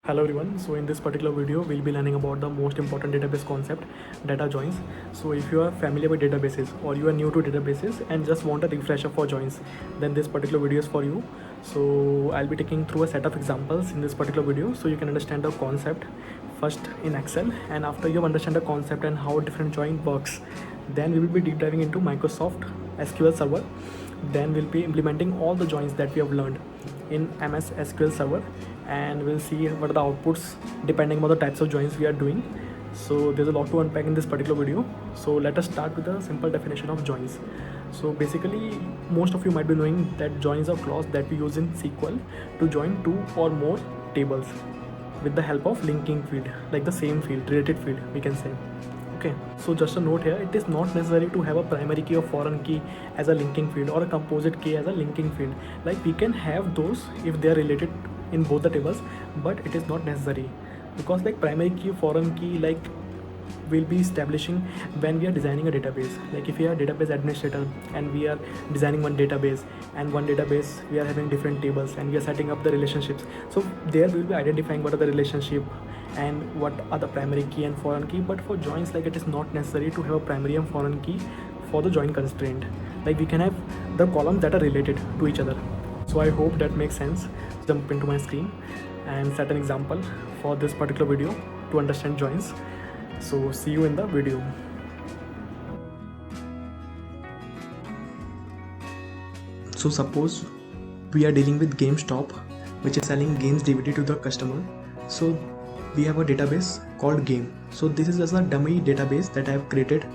Hello everyone. So in this particular video, we'll be learning about the most important database concept, data joins. So if you are familiar with databases or you are new to databases and just want a refresher for joins, then this particular video is for you. So I'll be taking through a set of examples in this particular video so you can understand the concept first in Excel, and after you understand the concept and how different join works, then we will be deep diving into Microsoft SQL Server. Then we'll be implementing all the joins that we have learned in MS SQL Server, and we'll see what are the outputs depending on the types of joins we are doing. So there's a lot to unpack in this particular video. So let us start with a simple definition of joins. So basically, most of you might be knowing that joins are clause that we use in SQL to join two or more tables with the help of linking field, like the same field, related field we can say. Okay, so just a note here, it is not necessary to have a primary key or foreign key as a linking field or a composite key as a linking field. Like we can have those if they are related in both the tables, but it is not necessary, because like primary key, foreign key, like we'll be establishing when we are designing a database. Like if we are a database administrator and we are designing one database, and one database we are having different tables and we are setting up the relationships, so there we'll be identifying what are the relationship and what are the primary key and foreign key. But for joins, like it is not necessary to have a primary and foreign key for the join constraint. Like we can have the columns that are related to each other. So I hope that makes sense. Jump into my screen and set an example for this particular video to understand joins. So see you in the video. So suppose we are dealing with GameStop, which is selling games DVD to the customer. So we have a database called game. So this is just a dummy database that I have created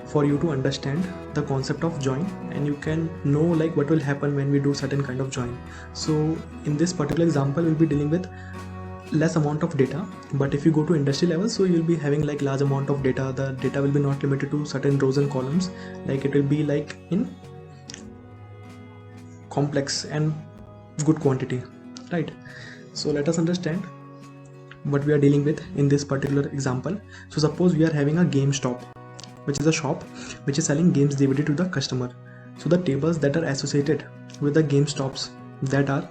for you to understand the concept of join, and you can know like what will happen when we do certain kind of join. So in this particular example, we'll be dealing with less amount of data, but if you go to industry level, so you'll be having like large amount of data. The data will be not limited to certain rows and columns, like it will be like in complex and good quantity, right? So let us understand what we are dealing with in this particular example. So suppose we are having a GameStop, which is a shop which is selling games DVD to the customer. So the tables that are associated with the GameStops that are,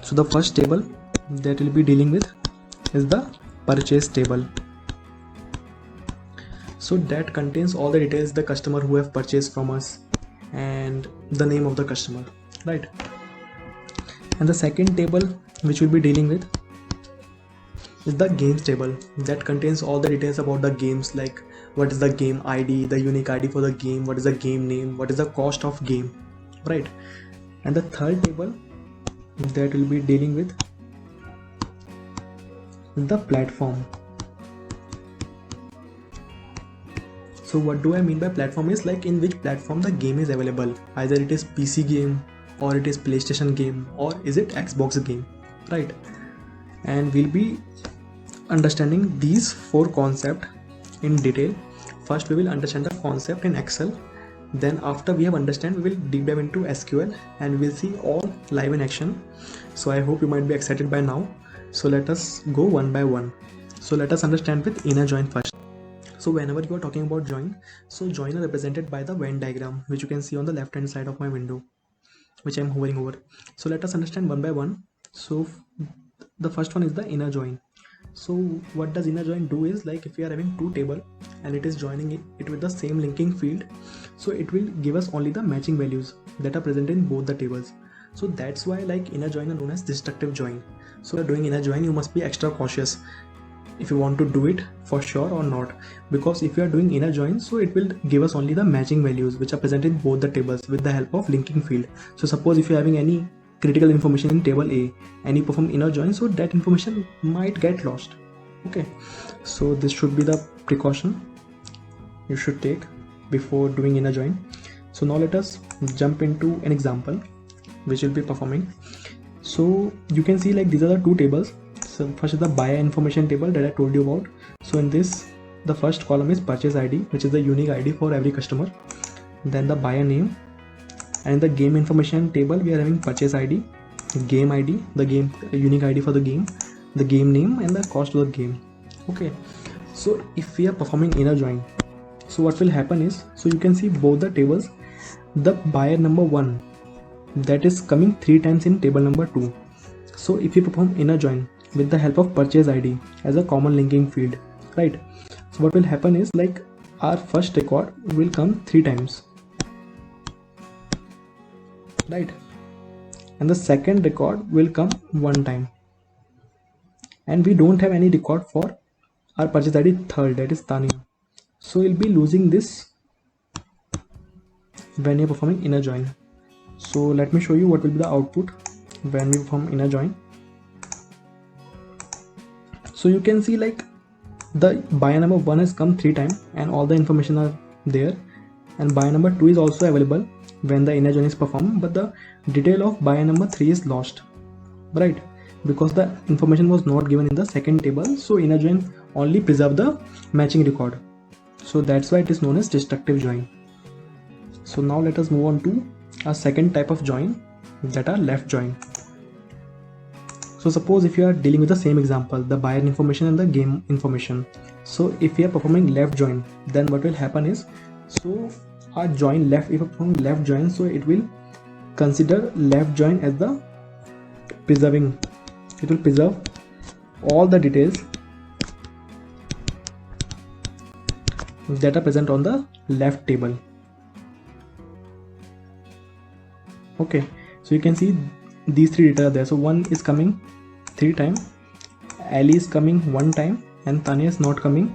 so the first table that we'll be dealing with is the purchase table. So that contains all the details, the customer who have purchased from us and the name of the customer, right? And the second table which we'll be dealing with is the games table that contains all the details about the games, like what is the game ID, the unique ID for the game, what is the game name, what is the cost of game, right? And the third table that we'll be dealing with the platform. So what do I mean by platform is like in which platform the game is available. Either it is PC game, or it is PlayStation game, or is it Xbox game, right? And we'll be understanding these four concepts in detail. First we will understand the concept in Excel, then after we have understand, we will deep dive into SQL and we'll see all live in action. So I hope you might be excited by now. So let us go one by one. So let us understand with inner join first. So whenever you are talking about join, so join are represented by the Venn diagram, which you can see on the left hand side of my window, which I am hovering over. So let us understand one by one. So the first one is the inner join. So what does inner join do is, like if we are having two table and it is joining it with the same linking field, so it will give us only the matching values that are present in both the tables. So that's why like inner join are known as destructive join. So if you are doing inner join, you must be extra cautious if you want to do it for sure or not, because if you are doing inner join, so it will give us only the matching values which are present in both the tables with the help of linking field. So suppose if you are having any critical information in table A and you perform inner join, so that information might get lost. Okay, so this should be the precaution you should take before doing inner join. So now let us jump into an example which will be performing. So you can see like these are the two tables. So first is the buyer information table that I told you about. So in this, the first column is purchase ID, which is the unique ID for every customer, then the buyer name, and in the game information table we are having purchase ID, game ID, the game unique ID for the game name, and the cost of the game. Okay, so if we are performing inner join, so what will happen is, so you can see both the tables, the buyer number 1 that is coming 3 times in table number 2. So if you perform inner join, with the help of purchase ID as a common linking field, right? So what will happen is like our first record will come 3 times, right? And the second record will come 1 time, and we don't have any record for our purchase ID third, that is Tanya. So we'll be losing this when you're performing inner join. So let me show you what will be the output when we perform inner join. So you can see like the buyer number 1 has come 3 times and all the information are there, and buyer number 2 is also available when the inner join is performed, but the detail of buyer number 3 is lost, right? Because the information was not given in the second table, so inner join only preserve the matching record. So that's why it is known as destructive join. So now let us move on to a second type of join, that are left join. So suppose if you are dealing with the same example, the buyer information and the game information. So if we are performing left join, then what will happen is, so our join left, if we perform left join, so it will consider left join as the preserving. It will preserve all the details that are present on the left table. Okay, so you can see these 3 data are there. So 1 is coming 3 times, Ali is coming 1 time, and Tanya is not coming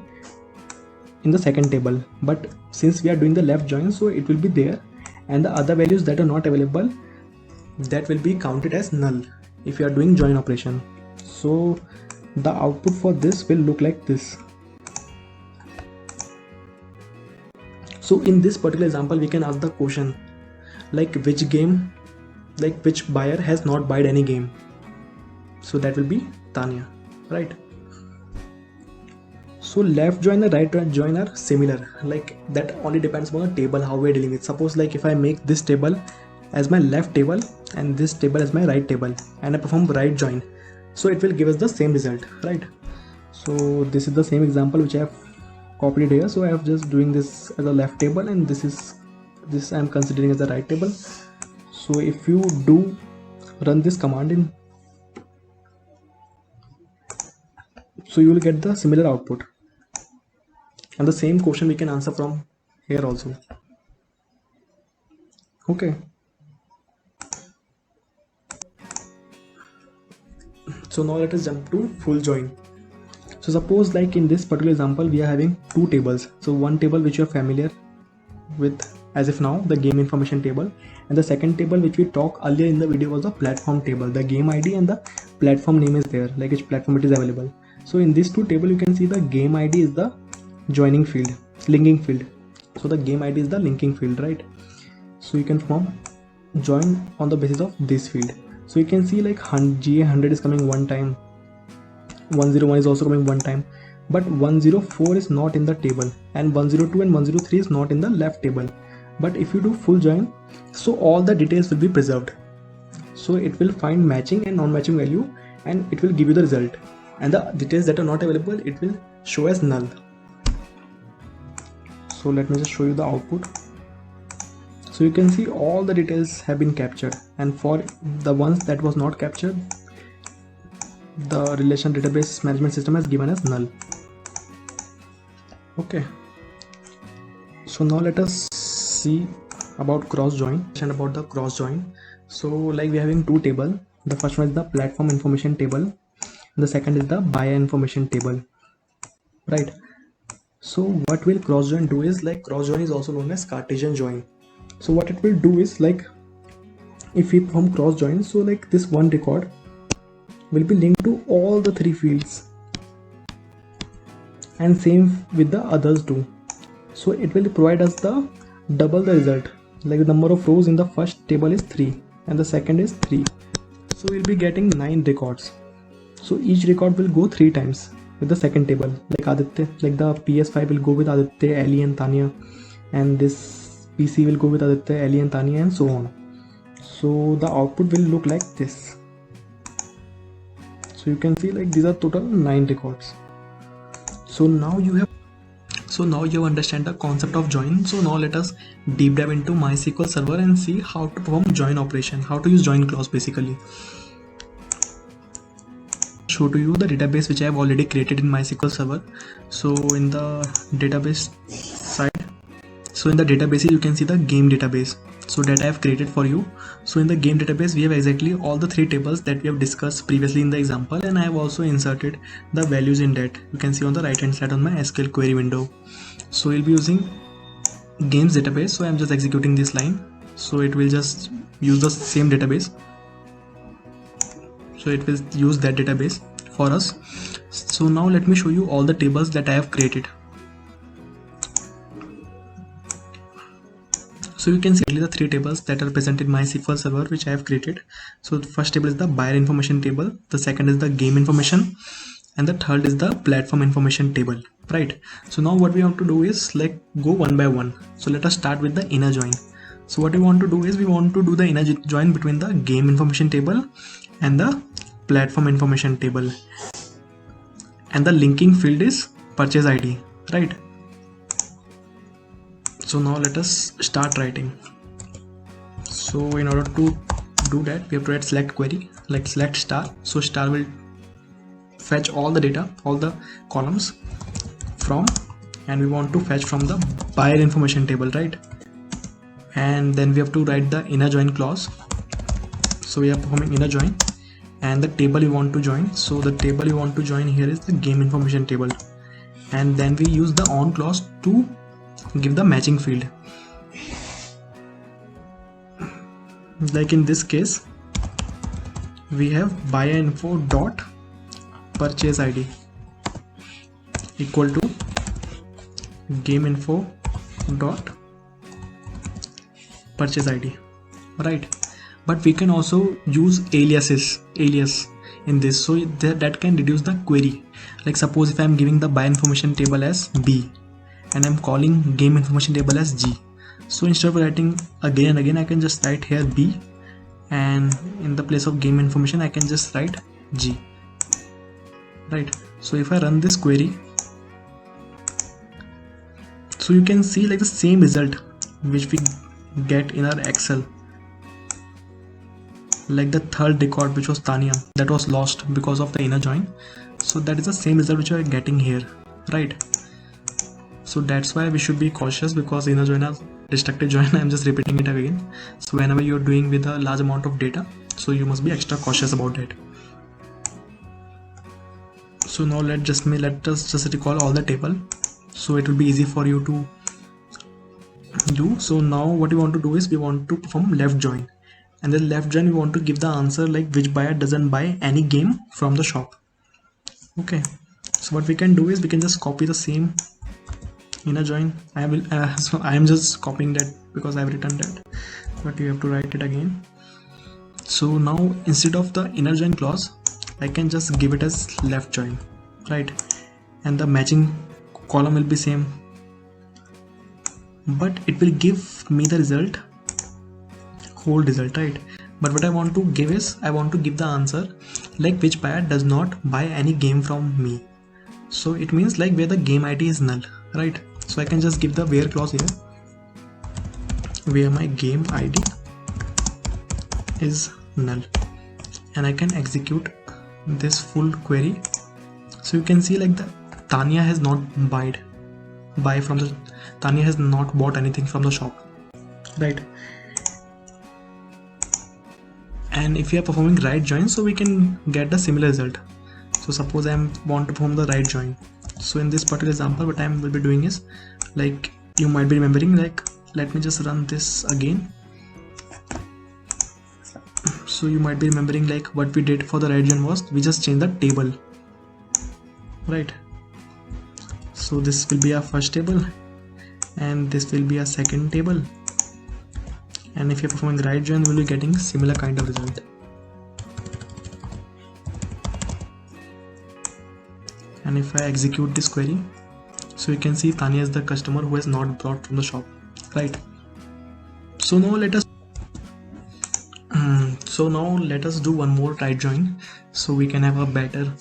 in the second table. But since we are doing the left join, so it will be there, and the other values that are not available, that will be counted as null if you are doing join operation. So the output for this will look like this. So in this particular example, we can ask the question like which game, like which buyer has not bought any game. So that will be Tanya, right? So left join and right join are similar, like that only depends on the table how we are dealing with. Suppose like if I make this table as my left table and this table as my right table, and I perform right join, so it will give us the same result, right? So this is the same example which I have copied here. So I have just doing this as a left table, and this I am considering as a right table. So if you do run this command in, so you will get the similar output, and the same question we can answer from here also. Okay, so now let us jump to full join. So suppose like in this particular example we are having 2 tables. So one table which you are familiar with as if now, the game information table, and the second table which we talked earlier in the video was the platform table. The game ID and the platform name is there, like which platform it is available. So in these 2 tables you can see the game ID is the joining field, linking field. So the game ID is the linking field, right? So you can form join on the basis of this field. So you can see like GA100 is coming 1 time, 101 is also coming 1 time, but 104 is not in the table, and 102 and 103 is not in the left table. But if you do full join, so all the details will be preserved. So it will find matching and non-matching value, and it will give you the result, and the details that are not available, it will show as null. So let me just show you the output. So you can see all the details have been captured, and for the ones that was not captured, the relation database management system has given as null. Okay, so now let us see about cross join and about the cross join. So like we are having 2 tables. The first one is the platform information table, and the second is the buyer information table, right? So what will cross join do is, like cross join is also known as Cartesian join. So what it will do is, like if we perform cross join, so like this one record will be linked to all the 3 fields, and same with the others too. So it will provide us the double the result, like the number of rows in the first table is 3 and the second is 3. So we'll be getting 9 records. So each record will go 3 times with the second table, like Aditya, like the PS5 will go with Aditya, Ali and Tanya, and this PC will go with Aditya, Ali and Tanya, and so on. So the output will look like this. So you can see like these are total 9 records. So now you have understand the concept of join. So now let us deep dive into MySQL server and see how to perform join operation, how to use join clause basically. show to you the database which I have already created in MySQL server. So in the database side, so in the database you can see the game database, so that I have created for you. So in the game database we have exactly all the three tables that we have discussed previously in the example, and I have also inserted the values in that. You can see on the right hand side on my SQL query window. So we'll be using games database, so I'm just executing this line, so it will just use the same database, so it will use that database for us. So now let me show you all the tables that I have created. So you can see the three tables that are present in MySQL server which I have created. So the first table is the buyer information table, the second is the game information, and the third is the platform information table, right? So now what we want to do is like go one by one. So let us start with the inner join. So what we want to do is we want to do the inner join between the game information table and the platform information table, and the linking field is purchase ID, right? So now let us start writing. So in order to do that we have to write select query, like select star. So star will fetch all the data, all the columns from, and we want to fetch from the buyer information table, right? And then we have to write the inner join clause. So we are performing inner join, and the table we want to join. So the table we want to join here is the game information table, and then we use the on clause to give the matching field. Like in this case we have buyer info dot purchase ID equal to game info dot purchase ID, right? But we can also use alias in this, so that can reduce the query. Like suppose if I am giving the buyer information table as B and I'm calling game information table as G, so instead of writing again and again I can just write here B, and in the place of game information I can just write G, right? So if I run this query, so you can see like the same result which we get in our Excel, like the third record which was Tanya, that was lost because of the inner join. So that is the same result which we are getting here, right? So that's why we should be cautious, because inner join is destructive join. I'm just repeating it again. So whenever you're doing with a large amount of data, so you must be extra cautious about it. So now let us just recall all the table, so it will be easy for you to do. So now what we want to do is we want to perform left join, and the left join we want to give the answer like which buyer doesn't buy any game from the shop. Okay, so what we can do is we can just copy the same inner join. So I am just copying that because I have written that, but you have to write it again. So now instead of the inner join clause I can just give it as left join, right? And the matching column will be same, but it will give me the result, whole result, right? But what I want to give is I want to give the answer like which buyer does not buy any game from me. So it means like where the game ID is null, right? So I can just give the where clause here, where my game ID is null, and I can execute this full query. So you can see like the Tanya has not Tanya has not bought anything from the shop, right? And if we are performing right join, so we can get the similar result. So suppose I want to perform the right join. So in this particular example what I will be doing is, like you might be remembering, like let me just run this again. So you might be remembering like what we did for the right join was we just changed the table, right? So this will be our first table and this will be our second table, and if you're performing right join we'll be getting similar kind of result. And if I execute this query, so you can see Tanya is the customer who has not bought from the shop, right? So now let us do one more right join so we can have a better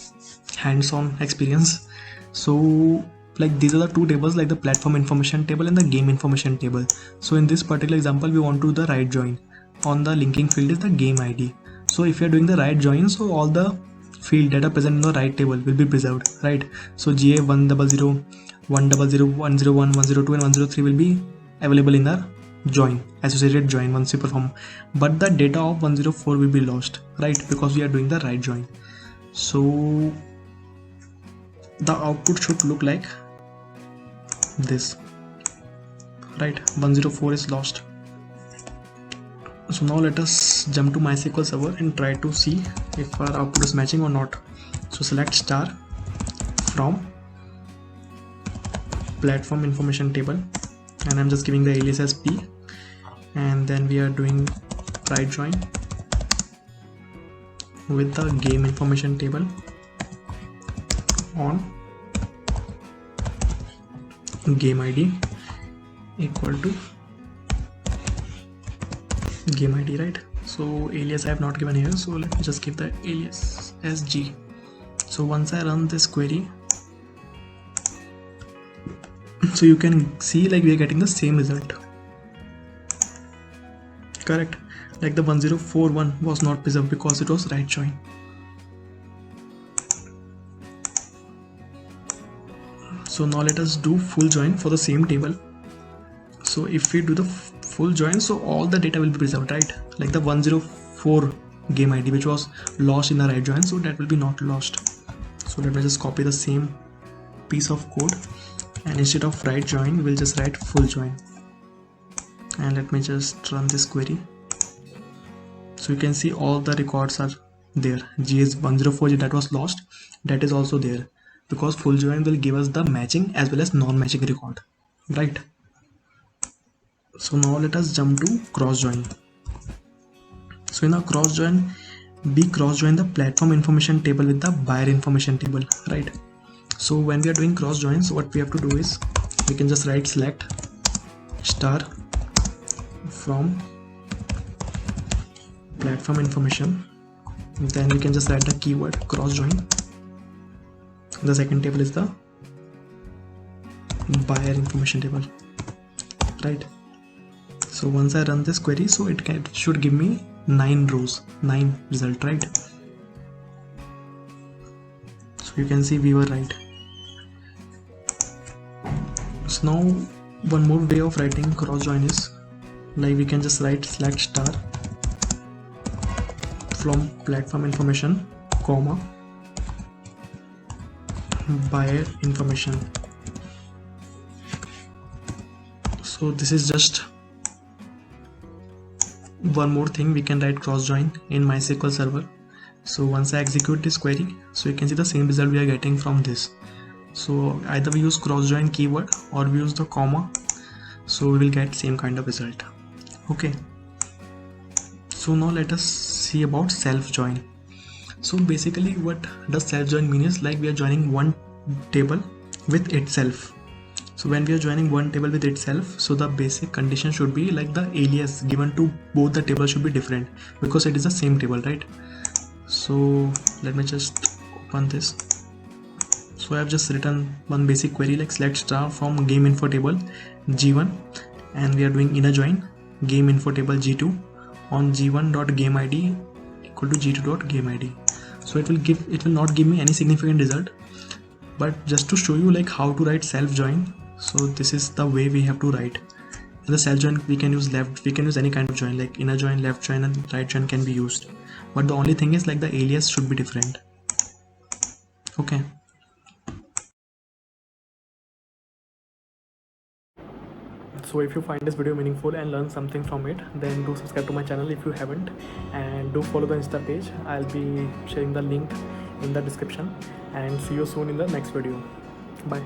hands-on experience. So like these are the two tables, like the platform information table and the game information table. So in this particular example we want to do the right join. On the linking field is the game ID. So if you are doing the right join, so all the field data present in the right table will be preserved, right? So GA 100, 100, 101, 102 and 103 will be available in our join, associated join once we perform, but the data of 104 will be lost, right? Because we are doing the right join. So the output should look like this, right? 104 is lost. So now let us jump to MySQL server and try to see if our output is matching or not. So select star from platform information table, and I'm just giving the alias as P, and then we are doing right join with the game information table on game ID equal to game ID, right? So alias I have not given here, so let me just give the alias as G. So once I run this query, so you can see like we are getting the same result, correct? Like the 1041 was not preserved because it was right join. So now let us do full join for the same table. So if we do the full join, so all the data will be preserved, right? Like the 104 game ID which was lost in the right join, so that will be not lost. So let me just copy the same piece of code, and instead of right join we'll just write full join, and let me just run this query. So you can see all the records are there. GS 104 that was lost, that is also there, because full join will give us the matching as well as non-matching record, right? So now let us jump to cross join. So in our cross join, we cross join the platform information table with the buyer information table, right? So when we are doing cross joins, what we have to do is we can just write select star from platform information, then we can just write the keyword cross join. The second table is the buyer information table, right? So once I run this query, so it should give me 9 rows, 9 result, right? So you can see we were right. So now one more way of writing cross join is like we can just write select star from platform information comma buyer information. So this is just one more thing we can write cross join in MySQL server. So once I execute this query, so you can see the same result we are getting from this. So either we use cross join keyword or we use the comma, so we will get same kind of result. Okay, so now let us see about self join. So basically what does self join mean is like we are joining one table with itself. So when we are joining one table with itself, so the basic condition should be like the alias given to both the tables should be different because it is the same table, right? So let me just open this. So I have just written one basic query like select star from game info table G1, and we are doing inner join game info table G2 on G1.gameID equal to G2.gameID. So it will not give me any significant result, but just to show you like how to write self join, so this is the way we have to write. In the self join we can use any kind of join, like inner join, left join and right join can be used, but the only thing is like the alias should be different. Okay, so if you find this video meaningful and learn something from it, then do subscribe to my channel if you haven't, and do follow the Insta page. I'll be sharing the link in the description, and see you soon in the next video. Bye.